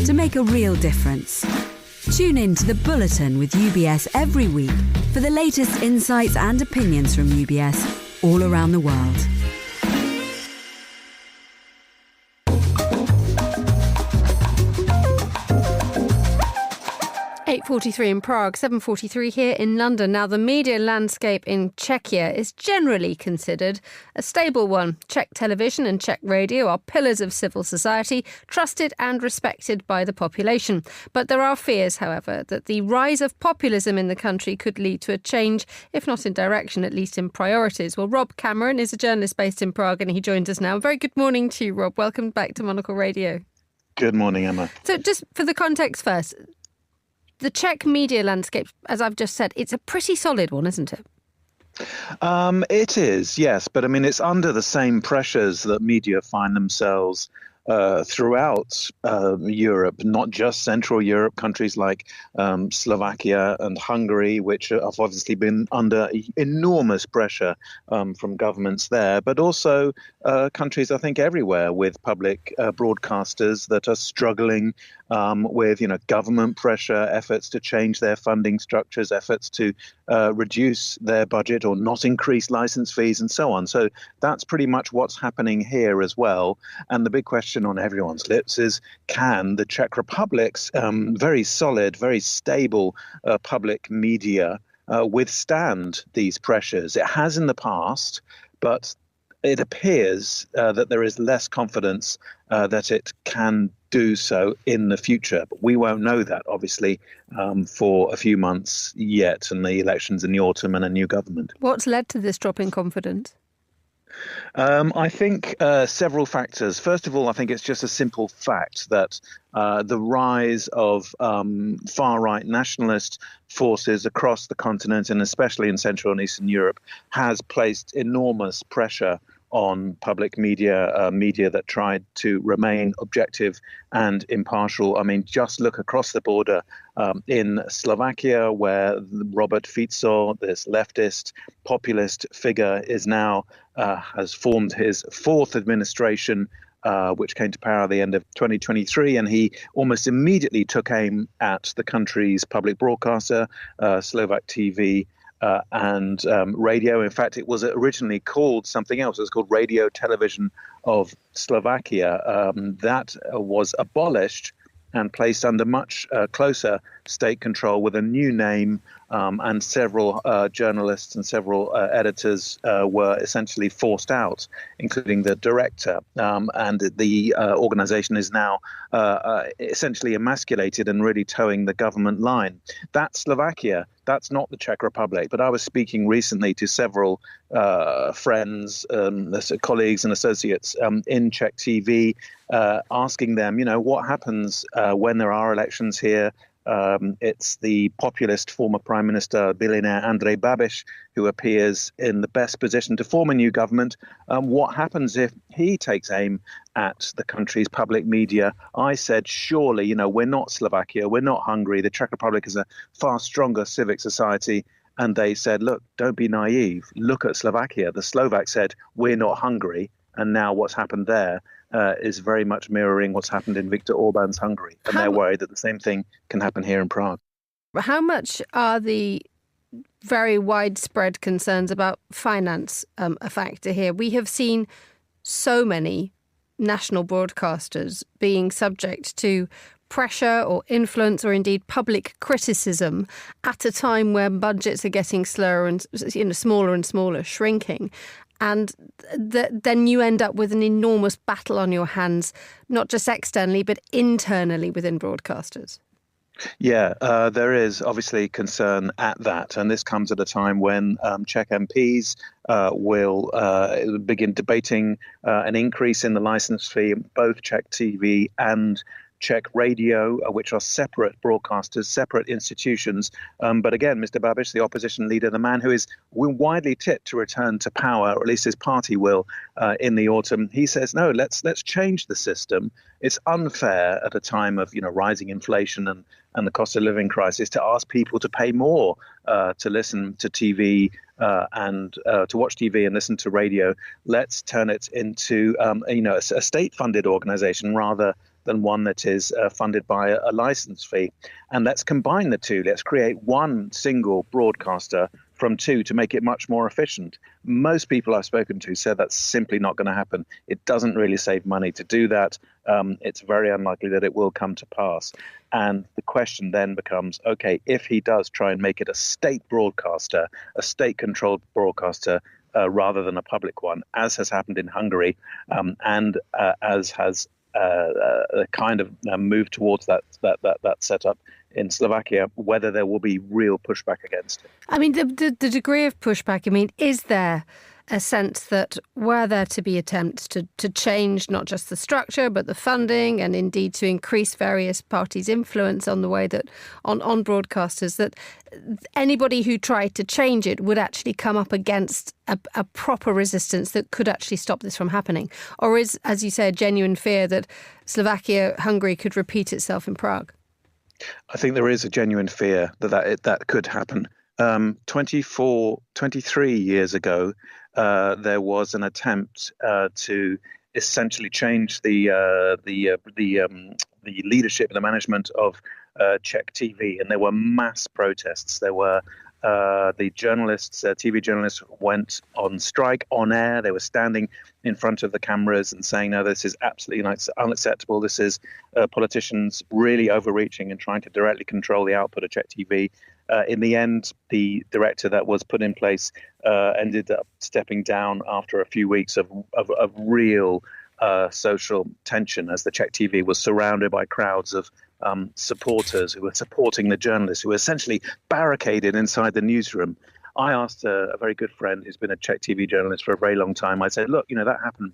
to make a real difference. Tune in to The Bulletin with UBS every week for the latest insights and opinions from UBS all around the world. 8:43 in Prague, 7:43 here in London. Now, the media landscape in Czechia is generally considered a stable one. Czech television and Czech radio are pillars of civil society, trusted and respected by the population. But there are fears, however, that the rise of populism in the country could lead to a change, if not in direction, at least in priorities. Well, Rob Cameron is a journalist based in Prague and he joins us now. Very good morning to you, Rob. Welcome back to Monocle Radio. Good morning, Emma. So just for the context first, the Czech media landscape, as I've just said, it's a pretty solid one, isn't it? It is, yes. But I mean, it's under the same pressures that media find themselves throughout Europe, not just Central Europe, countries like Slovakia and Hungary, which have obviously been under enormous pressure from governments there, but also countries, I think, everywhere with public broadcasters that are struggling with government pressure, efforts to change their funding structures, efforts to reduce their budget or not increase license fees and so on. So that's pretty much what's happening here as well. And the big question on everyone's lips is, can the Czech Republic's very solid, very stable public media withstand these pressures? It has in the past, but it appears that there is less confidence that it can do so in the future. But we won't know that, obviously, for a few months yet, and the elections in the autumn and a new government. What's led to this drop in confidence? I think several factors. First of all, I think it's just a simple fact that the rise of far-right nationalist forces across the continent, and especially in Central and Eastern Europe, has placed enormous pressure on public media, media that tried to remain objective and impartial. I mean, just look across the border in Slovakia, where Robert Fico, this leftist populist figure, is now has formed his fourth administration, which came to power at the end of 2023, and he almost immediately took aim at the country's public broadcaster, Slovak TV, and radio. In fact, it was originally called something else. It was called Radio Television of Slovakia. That was abolished and placed under much closer state control with a new name, and several journalists and several editors were essentially forced out, including the director. And the organization is now essentially emasculated and really towing the government line. That's Slovakia. That's not the Czech Republic. But I was speaking recently to several friends, colleagues and associates in Czech TV, asking them, what happens when there are elections here? It's the populist former Prime Minister, billionaire Andrej Babiš, who appears in the best position to form a new government. What happens if he takes aim at the country's public media? I said, surely, we're not Slovakia, we're not Hungary. The Czech Republic is a far stronger civic society. And they said, look, don't be naive. Look at Slovakia. The Slovaks said, we're not Hungary. And now what's happened there is very much mirroring what's happened in Viktor Orban's Hungary. And they're worried that the same thing can happen here in Prague. How much are the very widespread concerns about finance a factor here? We have seen so many national broadcasters being subject to pressure or influence or indeed public criticism at a time when budgets are getting slower and smaller and smaller, shrinking. And then you end up with an enormous battle on your hands, not just externally, but internally within broadcasters. Yeah, there is obviously concern at that. And this comes at a time when Czech MPs will begin debating an increase in the license fee, both Czech TV and Czech radio, which are separate broadcasters, separate institutions. But again, Mr. Babiš, the opposition leader, the man who is widely tipped to return to power, or at least his party will, in the autumn, he says, no, let's change the system. It's unfair at a time of rising inflation and the cost of living crisis to ask people to pay more to listen to TV and to watch TV and listen to radio. Let's turn it into a state-funded organization rather than one that is funded by a license fee. And let's combine the two. Let's create one single broadcaster from two to make it much more efficient. Most people I've spoken to said that's simply not going to happen. It doesn't really save money to do that. It's very unlikely that it will come to pass. And the question then becomes, okay, if he does try and make it a state broadcaster, a state-controlled broadcaster, rather than a public one, as has happened in Hungary, and as has kind of move towards that setup in Slovakia, whether there will be real pushback against it. I mean, the degree of pushback, is there a sense that were there to be attempts to change not just the structure, but the funding, and indeed to increase various parties' influence on the way that on broadcasters, that anybody who tried to change it would actually come up against a proper resistance that could actually stop this from happening? Or is, as you say, a genuine fear that Slovakia, Hungary could repeat itself in Prague? I think there is a genuine fear that could happen. 23 years ago, there was an attempt to essentially change the the leadership and the management of Czech TV, and there were mass protests. There were the journalists, TV journalists, went on strike on air. They were standing in front of the cameras and saying, no, this is absolutely unacceptable. This is politicians really overreaching and trying to directly control the output of Czech TV. In the end, the director that was put in place ended up stepping down after a few weeks of real social tension, as the Czech TV was surrounded by crowds of supporters who were supporting the journalists, who were essentially barricaded inside the newsroom. I asked a very good friend who's been a Czech TV journalist for a very long time. I said, look, that happened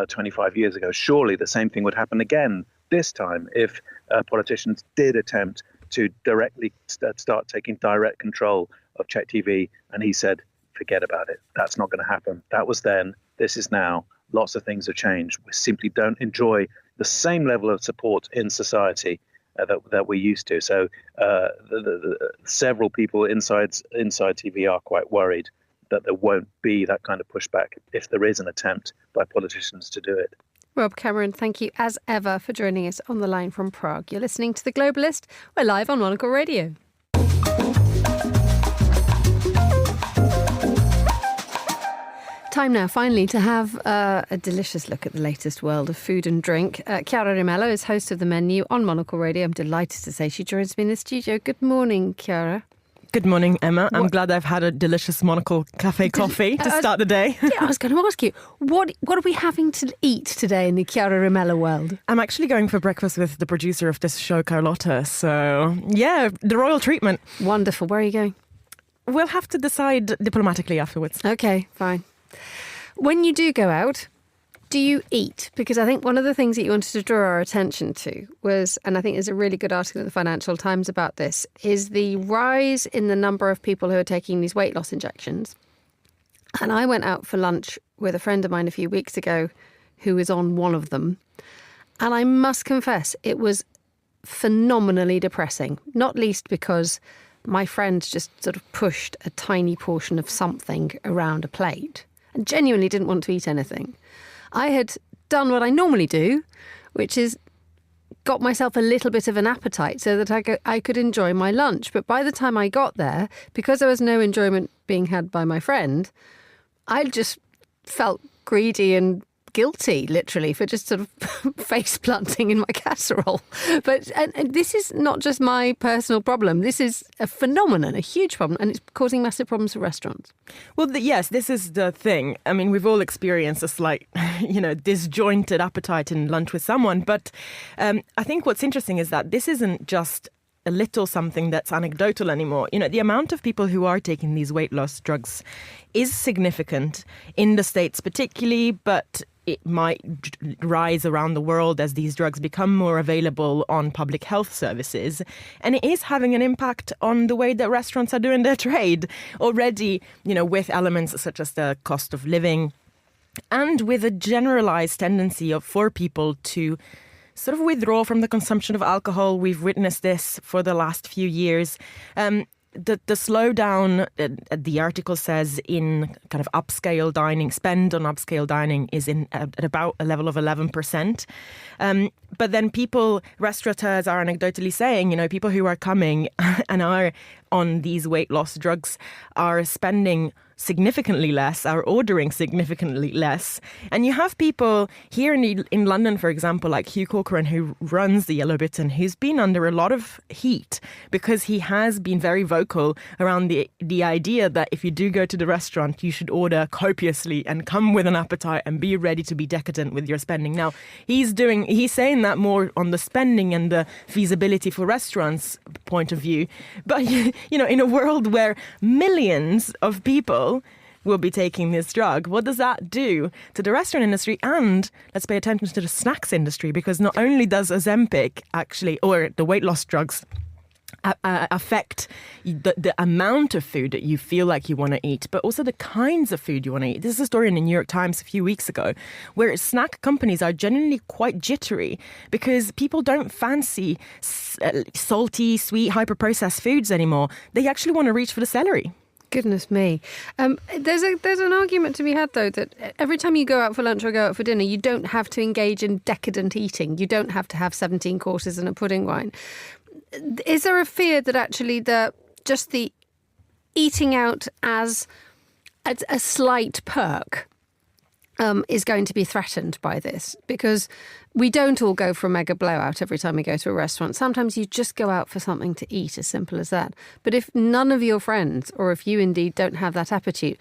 25 years ago. Surely the same thing would happen again this time if politicians did attempt to directly start taking direct control of Czech TV. And he said, forget about it. That's not going to happen. That was then. This is now. Lots of things have changed. We simply don't enjoy the same level of support in society that we used to. So several people inside TV are quite worried that there won't be that kind of pushback if there is an attempt by politicians to do it. Rob Cameron, thank you as ever for joining us on the line from Prague. You're listening to The Globalist. We're live on Monocle Radio. Time now, finally, to have a delicious look at the latest world of food and drink. Chiara Rimello is host of The Menu on Monocle Radio. I'm delighted to say she joins me in the studio. Good morning, Chiara. Good morning, Emma. I'm glad I've had a delicious Monocle Cafe coffee to start the day. Yeah, I was going to ask you, what are we having to eat today in the Chiara Rimello world? I'm actually going for breakfast with the producer of this show, Carlotta. So, yeah, the royal treatment. Wonderful. Where are you going? We'll have to decide diplomatically afterwards. Okay, fine. When you do go out, do you eat? Because I think one of the things that you wanted to draw our attention to was, and I think there's a really good article in the Financial Times about this, is the rise in the number of people who are taking these weight loss injections. And I went out for lunch with a friend of mine a few weeks ago who was on one of them. And I must confess, it was phenomenally depressing, not least because my friend just sort of pushed a tiny portion of something around a plate and genuinely didn't want to eat anything. I had done what I normally do, which is got myself a little bit of an appetite so that I could enjoy my lunch. But by the time I got there, because there was no enjoyment being had by my friend, I just felt greedy and guilty, literally, for just sort of face planting in my casserole. But and this is not just my personal problem. This is a phenomenon, a huge problem, and it's causing massive problems for restaurants. Well, yes, this is the thing. I mean, we've all experienced a slight, disjointed appetite in lunch with someone. But I think what's interesting is that this isn't just a little something that's anecdotal anymore. The amount of people who are taking these weight loss drugs is significant in the States particularly, but it might rise around the world as these drugs become more available on public health services. And it is having an impact on the way that restaurants are doing their trade already, with elements such as the cost of living and with a generalized tendency for people to sort of withdraw from the consumption of alcohol. We've witnessed this for the last few years. The slowdown, the article says, in kind of upscale dining, spend on upscale dining is at about a level of 11%. But then restaurateurs are anecdotally saying, people who are coming and are on these weight loss drugs are spending significantly less, are ordering significantly less. And you have people here in London, for example, like Hugh Corcoran, who runs the Yellow Bitten, who's been under a lot of heat because he has been very vocal around the idea that if you do go to the restaurant, you should order copiously and come with an appetite and be ready to be decadent with your spending. Now, he's saying that more on the spending and the feasibility for restaurants point of view. But, in a world where millions of people will be taking this drug, what does that do to the restaurant industry? And let's pay attention to the snacks industry, because not only does Ozempic or the weight loss drugs affect the amount of food that you feel like you want to eat, but also the kinds of food you want to eat. This is a story in the New York Times a few weeks ago where snack companies are generally quite jittery because people don't fancy salty, sweet, hyper-processed foods anymore. They actually want to reach for the celery. Goodness me. There's an argument to be had, though, that every time you go out for lunch or go out for dinner, you don't have to engage in decadent eating. You don't have to have 17 courses and a pudding wine. Is there a fear that actually the eating out as a slight perk is going to be threatened by this? Because we don't all go for a mega blowout every time we go to a restaurant. Sometimes you just go out for something to eat, as simple as that. But if none of your friends, or if you indeed don't have that appetite,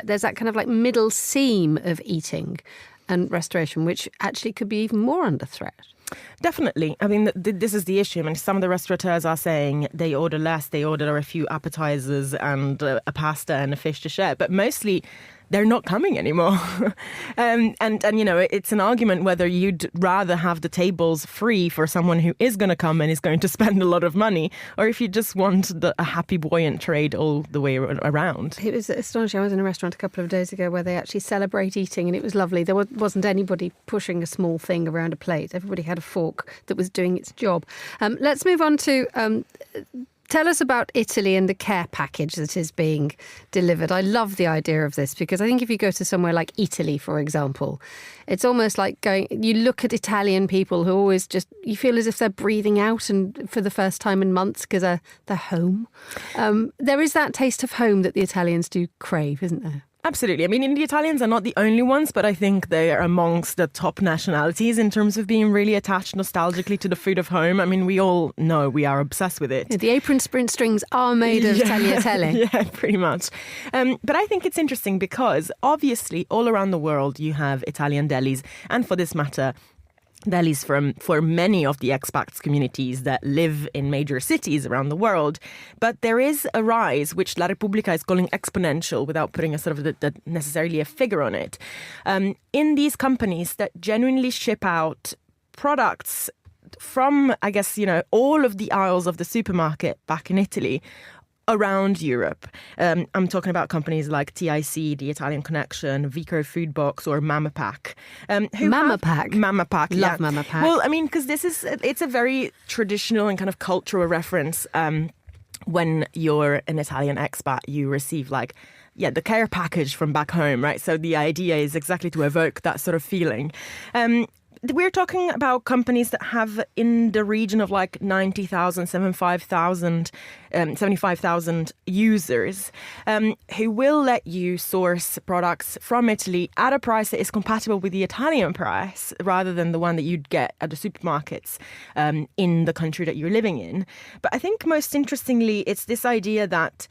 there's that kind of like middle seam of eating and restoration, which actually could be even more under threat. Definitely. I mean, this is the issue. I mean, some of the restaurateurs are saying they order less. They order a few appetizers and a pasta and a fish to share. But mostly they're not coming anymore. and you know, it's an argument whether you'd rather have the tables free for someone who is going to come and is going to spend a lot of money, or if you just want a happy, buoyant trade all the way around. It was astonishing. I was in a restaurant a couple of days ago where they actually celebrate eating, and it was lovely. There wasn't anybody pushing a small thing around a plate. Everybody had a fork that was doing its job. Let's move on to... Tell us about Italy and the care package that is being delivered. I love the idea of this because I think if you go to somewhere like Italy, for example, it's almost like you look at Italian people who always you feel as if they're breathing out and for the first time in months because they're home. There is that taste of home that the Italians do crave, isn't there? Absolutely. I mean, the Italians are not the only ones, but I think they are amongst the top nationalities in terms of being really attached nostalgically to the food of home. I mean, we all know we are obsessed with it. Yeah, the apron sprint strings are made of tagliatelle. Yeah, pretty much. But I think it's interesting because obviously all around the world you have Italian delis, and for this matter, delis for many of the expats communities that live in major cities around the world. But there is a rise, which La Repubblica is calling exponential, without putting a sort of necessarily a figure on it, in these companies that genuinely ship out products from, I guess, you know, all of the aisles of the supermarket back in Italy around Europe. I'm talking about companies like TIC, the Italian Connection, Vico Food Box, or Mama Pack. Mama Pack? Mama Pack, Love yeah. Mama Pack. Well, I mean, because it's a very traditional and kind of cultural reference. When you're an Italian expat, you receive the care package from back home, right? So the idea is exactly to evoke that sort of feeling. We're talking about companies that have in the region of 90,000, 75,000 users who will let you source products from Italy at a price that is compatible with the Italian price rather than the one that you'd get at the supermarkets in the country that you're living in. But I think most interestingly, it's this idea that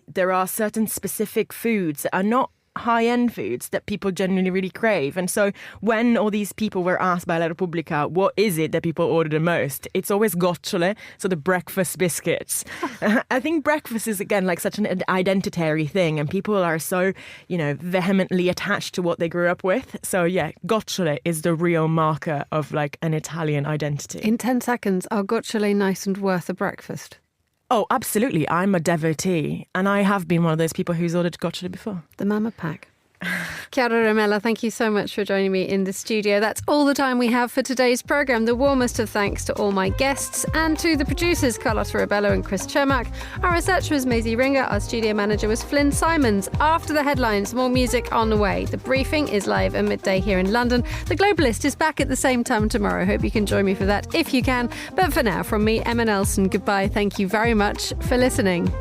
there are certain specific foods that are not high-end foods that people genuinely really crave. And so when all these people were asked by La Repubblica, what is it that people order the most? It's always gocciole, so the breakfast biscuits. I think breakfast is, again, such an identitary thing, and people are so, vehemently attached to what they grew up with. So, yeah, gocciole is the real marker of, an Italian identity. In 10 seconds, are gocciole nice and worth a breakfast? Oh, absolutely. I'm a devotee, and I have been one of those people who's ordered gocciole before. The Mama Pack. Chiara Romella, thank you so much for joining me in the studio. That's all the time we have for today's programme. The warmest of thanks to all my guests and to the producers, Carlotta Rebello and Chris Chermak. Our researcher was Maisie Ringer. Our studio manager was Flynn Simons. After the headlines, more music on the way. The briefing is live at midday here in London. The Globalist is back at the same time tomorrow. Hope you can join me for that if you can. But for now, from me, Emma Nelson, goodbye. Thank you very much for listening.